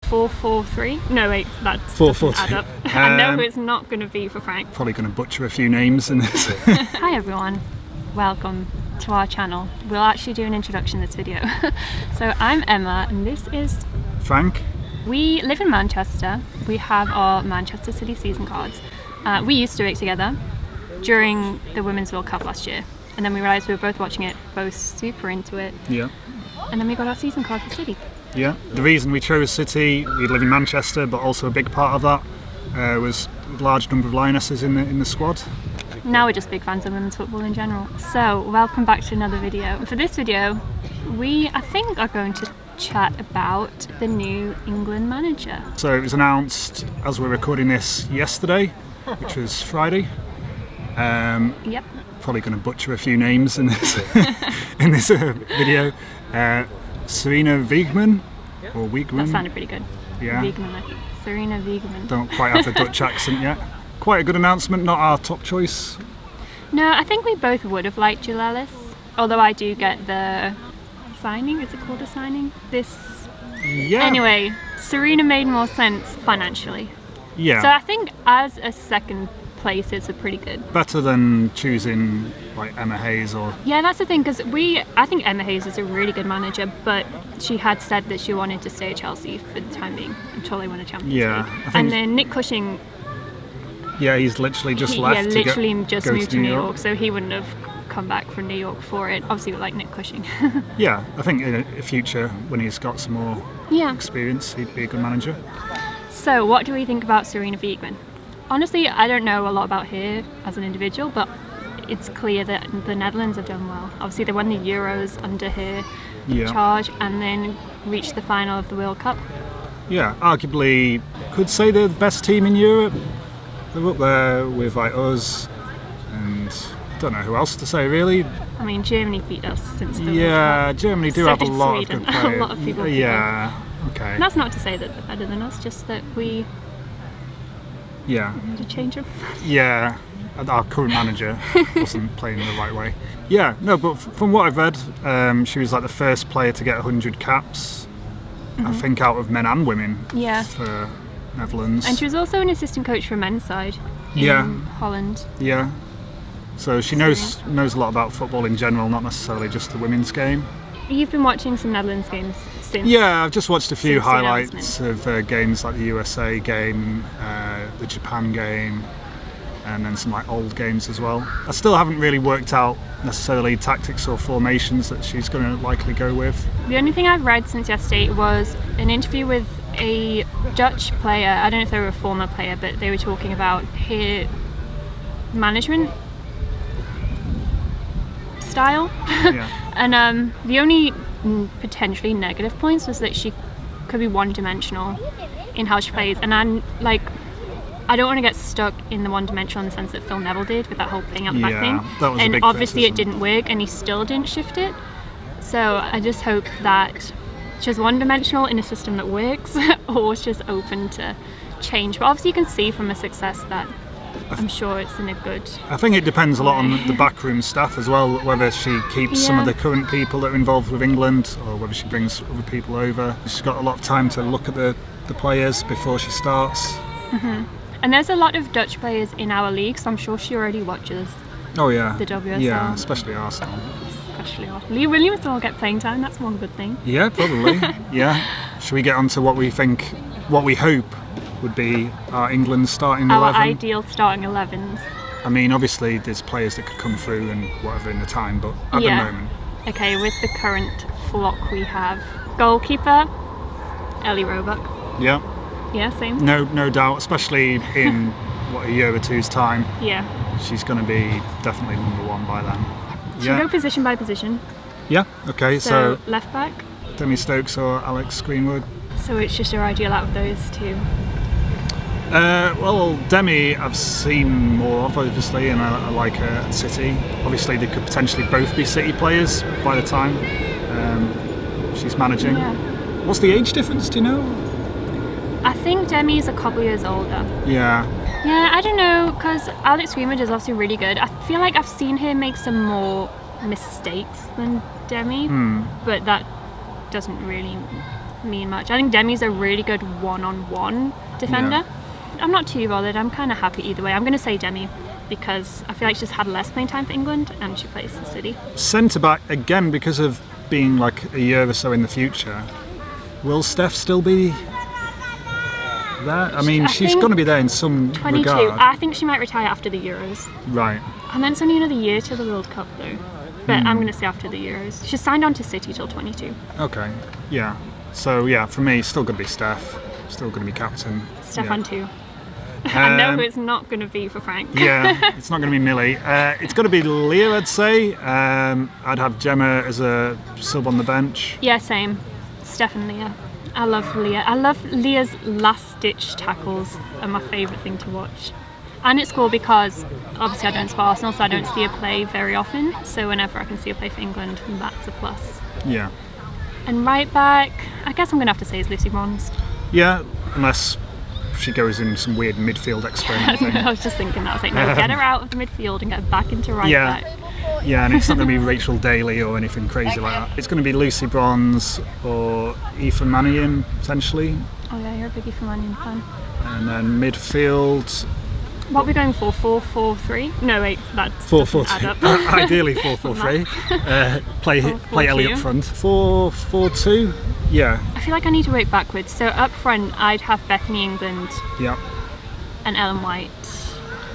4-4-3. No, wait, that 4-4-2. doesn't add up. I know it's not going to be for Frank. Probably going to butcher a few names in this. Hi everyone, welcome to our channel. We'll actually do an introduction in this video. So I'm Emma and this is Frank. We live in Manchester. We have our Manchester City season cards. We used to work together during the Women's World Cup last year, and then we realised we were both watching it, both super into it. Yeah. And then we got our season card for City. Yeah. The reason we chose City, we live in Manchester, but also a big part of that was a large number of Lionesses in the squad. Now we're just big fans of women's football in general. So welcome back to another video. For this video, I think are going to chat about the new England manager. So it was announced as we're recording this yesterday, which was Friday. Yep. Probably going to butcher a few names in this video. Sarina Wiegman or Wiegman. That sounded pretty good. Yeah. Wiegman, I think. Sarina Wiegman. Don't quite have the Dutch accent yet. Quite a good announcement. Not our top choice. No, I think we both would have liked Jill Ellis. Although I do get the signing. Is it called a signing? Yeah. Anyway, Sarina made more sense financially. Yeah. So I think as a second place, it's a pretty good. Better than choosing like Emma Hayes or. Yeah, that's the thing, because I think Emma Hayes is a really good manager, but she had said that she wanted to stay at Chelsea for the time being until they win a Champions League. And then Nick Cushing. Yeah, he's literally just left. Yeah, literally just moved to New York, York, so he wouldn't have come back from New York for it. Obviously, we like Nick Cushing. Yeah, I think in the future, when he's got some more experience, he'd be a good manager. So, what do we think about Sarina Wiegman? Honestly, I don't know a lot about her as an individual, but it's clear that the Netherlands have done well. Obviously, they won the Euros under her charge and then reached the final of the World Cup. Yeah, arguably could say they're the best team in Europe. They're up there with like us, and I don't know who else to say really. I mean, Germany beat us since the World Cup. Germany do have a lot of good players. A lot of people. Okay. And that's not to say that they're better than us, just that we. Yeah. Need to change them. Yeah, our current manager wasn't playing the right way. Yeah, no, but from what I've read, she was like the first player to get 100 caps, I think, out of men and women for Netherlands. And she was also an assistant coach for men's side in Holland. Yeah. So she knows a lot about football in general, not necessarily just the women's game. You've been watching some Netherlands games since? Yeah, I've just watched a few highlights of games like the USA game, the Japan game, and then some like old games as well. I still haven't really worked out necessarily tactics or formations that she's going to likely go with. The only thing I've read since yesterday was an interview with a Dutch player. I don't know if they were a former player, but they were talking about her management style. And the only potentially negative points was that she could be one-dimensional in how she plays, and I don't want to get stuck in the one-dimensional in the sense that Phil Neville did with that whole playing out the back thing. That was and a big obviously criticism. It didn't work, and he still didn't shift it. So I just hope that she's one-dimensional in a system that works, or she's open to change. But obviously you can see from her success that I'm sure it's in a good. I think it depends a lot on the backroom staff as well, whether she keeps some of the current people that are involved with England or whether she brings other people over. She's got a lot of time to look at the players before she starts. And there's a lot of Dutch players in our league, so I'm sure she already watches the WSL. Yeah, especially Arsenal. Leah Williamson will get playing time, that's one good thing. Yeah, probably. Should we get on to what we hope would be our England starting 11? Our ideal starting 11s. I mean, obviously there's players that could come through and whatever in the time, but at the moment. Okay, with the current flock we have, goalkeeper, Ellie Roebuck. Yeah. Yeah, same. No doubt, especially in a year or two's time. Yeah. She's going to be definitely number one by then. Should we go position by position? Yeah, okay, so left back? Demi Stokes or Alex Greenwood? So it's just your ideal out of those two? Well, Demi I've seen more of, obviously, and I like her at City. Obviously, they could potentially both be City players by the time she's managing. Yeah. What's the age difference, do you know? I think Demi's a couple years older. Yeah. Yeah, I don't know, because Alex Greenwood is obviously really good. I feel like I've seen her make some more mistakes than Demi, but that doesn't really mean much. I think Demi's a really good one-on-one defender. I'm not too bothered. I'm kind of happy either way. I'm going to say Demi because I feel like she's had less playing time for England and she plays for City. Centre back, again, because of being like a year or so in the future, will Steph still be there? I mean, she's going to be there in some 22. regard. I think she might retire after the Euros. Right. And then it's only another year to the World Cup though. But I'm going to say after the Euros. She's signed on to City till 22. Okay, yeah. So, yeah, for me, still going to be Steph. Still going to be captain. Stefan too. I know who it's not going to be for Frank. Yeah, it's not going to be Millie. It's going to be Leah, I'd say. I'd have Gemma as a sub on the bench. Yeah, same. Steph and Leah. I love Leah. I love Leah's last-ditch tackles are my favourite thing to watch. And it's cool because obviously I don't support Arsenal, so I don't see her play very often. So whenever I can see her play for England, that's a plus. Yeah. And right back, I guess I'm going to have to say is Lucy Bronze. Yeah, unless she goes in some weird midfield experiment thing. I was just thinking that. I was like, no, get her out of the midfield and get her back into right back. Yeah, and it's not going to be Rachel Daly or anything crazy like that. It's going to be Lucy Bronze or Aoife Mannion, potentially. Oh yeah, you're a big Aoife Mannion fan. And then midfield... What are we going for? 4-4-3? No, wait, that's 4-4-2. Ideally 4-4-3. Play Ellie up front. 4-4-2. Yeah. I feel like I need to work backwards. So up front, I'd have Bethany England. Yeah. And Ellen White.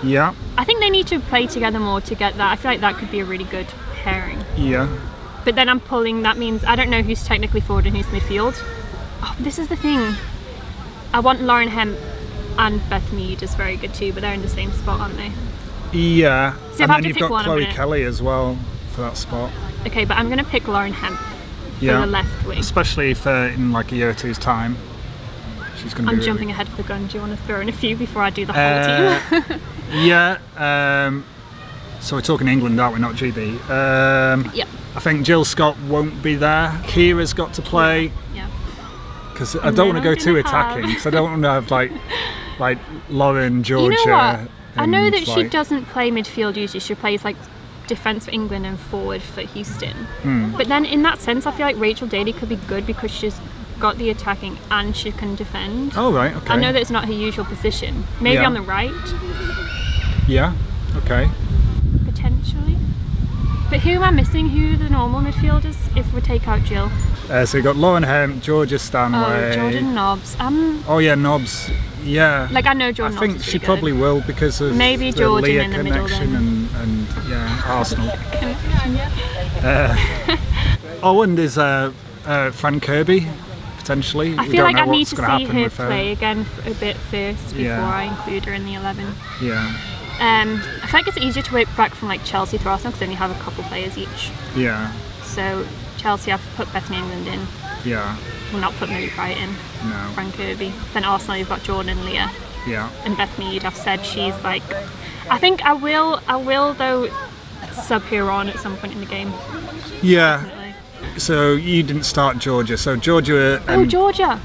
Yeah. I think they need to play together more to get that. I feel like that could be a really good pairing. Yeah. But then I'm pulling. That means I don't know who's technically forward and who's midfield. Oh, this is the thing. I want Lauren Hemp and Beth Mead is very good too, but they're in the same spot, aren't they? Yeah. So and then you've got Chloe Kelly as well for that spot. Okay, but I'm going to pick Lauren Hemp for the left wing. Especially if in like a year or two's time. She's going to I'm jumping ahead of the gun. Do you want to throw in a few before I do the whole team? Yeah. So we're talking England, aren't we? Not GB. Yeah. I think Jill Scott won't be there. Kira's got to play. Yeah. Because I don't want to go too attacking. Because I don't want to have like Lauren, Georgia. You know what? I know that she like, doesn't play midfield usually. She plays like defence for England and forward for Houston. But then in that sense, I feel like Rachel Daly could be good because she's got the attacking and she can defend. Oh right, okay. I know that it's not her usual position. Maybe on the right. Yeah. Okay. Potentially. But who am I missing? Who are the normal midfielders if we take out Jill? So you've got Lauren Hemp, Georgia Stanway. Oh, Jordan Nobbs. Oh yeah, Nobbs. Yeah. Like I know Jordan I think Nobbs is she really probably good. will because of maybe the Jordan Leah in the middle connection and Arsenal. And is Fran Kirby potentially. I feel like I need to see her play again a bit first before I include her in the 11. Yeah. I feel like it's easier to work back from like Chelsea to Arsenal because then you have a couple players each. Yeah. So Chelsea, I've put Bethany England in. Yeah. We'll not put Millie Bright in. No. Fran Kirby. Then Arsenal, you've got Jordan and Leah. Yeah. And Beth Mead, I've said she's like. I think I will though sub her on at some point in the game. Yeah. Definitely. So you didn't start Georgia. So Georgia and Georgia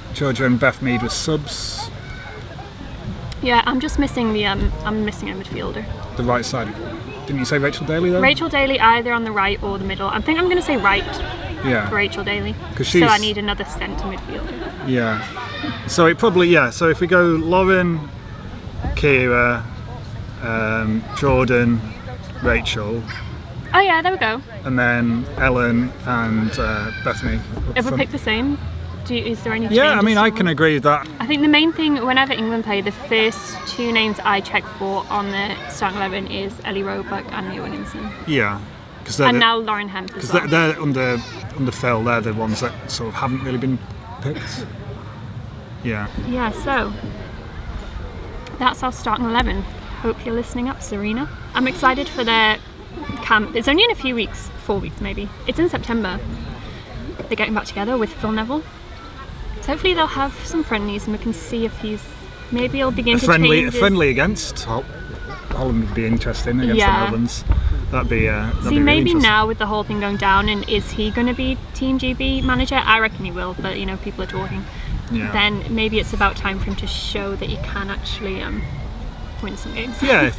and Beth Mead were subs. Yeah, I'm just missing I'm missing a midfielder. The right side. Didn't you say Rachel Daly though? Rachel Daly either on the right or the middle. I think I'm going to say right. Yeah. For Rachel Daly. So I need another centre midfielder. Yeah. So it probably So if we go Lauren, Kira, Jordan, Rachel. Oh yeah, there we go. And then Ellen and Bethany. If we pick the same, is there any changes? Yeah, I mean, I can agree with that. I think the main thing, whenever England play, the first two names I check for on the starting 11 is Ellie Roebuck and Leah Williamson. Yeah. And now Lauren Hemp as well. Because they're under Phil, they're the ones that sort of haven't really been picked. Yeah. Yeah, so that's our starting 11. Hope you're listening up, Sarina. I'm excited for their camp. It's only in a few weeks, 4 weeks maybe. It's in September. They're getting back together with Phil Neville. So hopefully they'll have some friendlies and we can see if maybe he'll begin to change a friendly against Holland would be interesting against the Netherlands. That'd be maybe really now with the whole thing going down, and is he going to be Team GB manager? I reckon he will, but people are talking. Yeah. Then maybe it's about time for him to show that he can actually win some games. Yeah,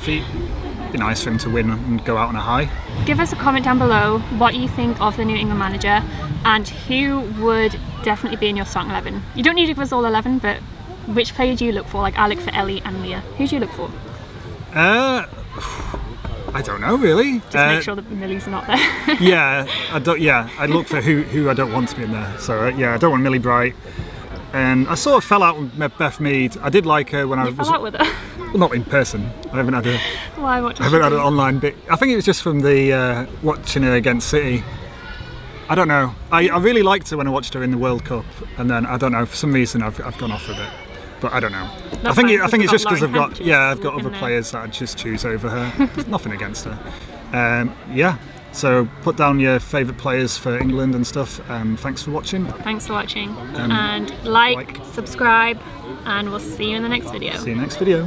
be nice for him to win and go out on a high. Give us a comment down below what you think of the New England manager and who would definitely be in your starting 11. You don't need to give us all 11, but which player do you look for? Like I look for Ellie and Leah. Who do you look for? I don't know really. Just make sure that Millie's not there. Yeah, I look for who I don't want to be in there. So yeah, I don't want Millie Bright. And I sort of fell out with Beth Mead. I did like her when I was. You fell out with her? Well, not in person. I haven't had a. Why? What? I haven't had an online bit. I think it was just from the watching her against City. I don't know. I really liked her when I watched her in the World Cup, and then I don't know, for some reason I've gone off a bit. But I don't know. I think it's just because I've got other players that I'd just choose over her. There's nothing against her. Yeah. So put down your favourite players for England and stuff. Thanks for watching. Thanks for watching. And like, subscribe, and we'll see you in the next video. See you next video.